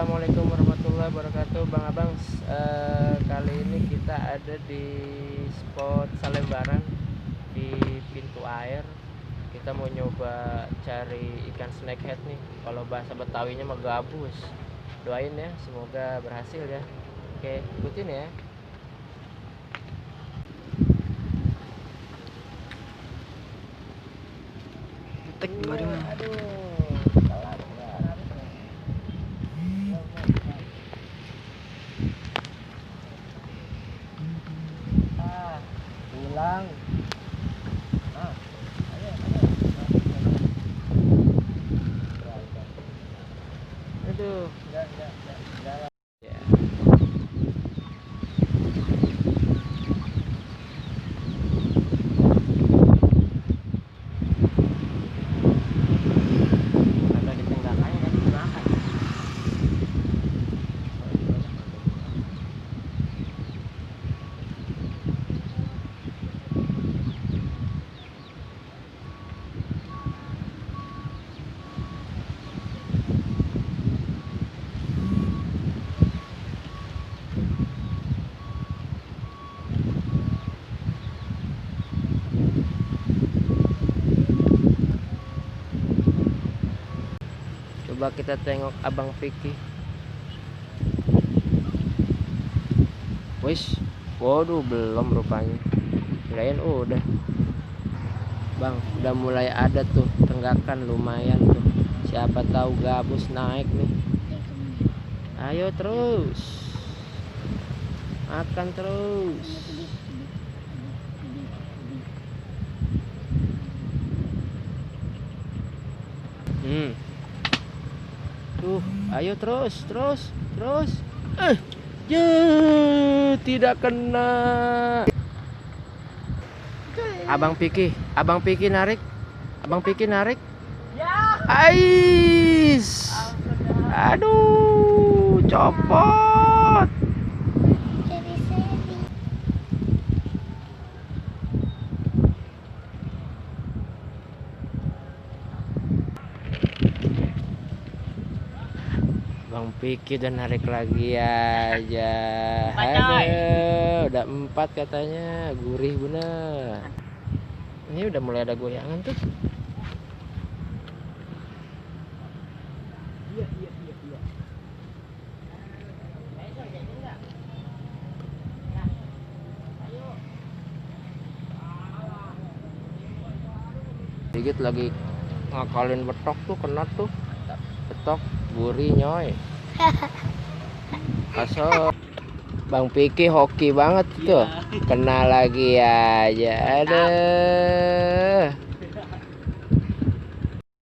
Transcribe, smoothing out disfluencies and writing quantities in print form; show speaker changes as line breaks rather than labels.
Assalamualaikum warahmatullahi wabarakatuh, Bang Abang. Kali ini kita ada di spot Salembaran di pintu air. Kita mau nyoba cari ikan snakehead nih. Kalau bahasa Betawinya mah gabus. Doain ya, semoga berhasil ya. Oke, ikutin ya.
Tek baru mah.
Aduh, telat ya. Pulang. Aduh, enggak. Ya. Ada di tenggakannya tadi dimakan. Coba kita tengok Abang Piki. Wis, waduh belum rupanya. Kirain udah. Bang, udah mulai ada tuh tenggakan lumayan tuh. Siapa tahu gabus naik nih. Ayo terus. Makan terus. Ayo terus. Je, tidak kena. Abang Piki narik.
Ya.
Ais. Aduh, copot. Bang Piki udah narik lagi aja. Aduh, udah 4 katanya, gurih bener. Ini udah mulai ada goyangan tuh.
Iya.
Dikit lagi ngakalin betok tuh, kena tuh. Betok, gurih nyoy. Masuk. Bang Piki hoki banget tuh. Kena lagi aja. Ada.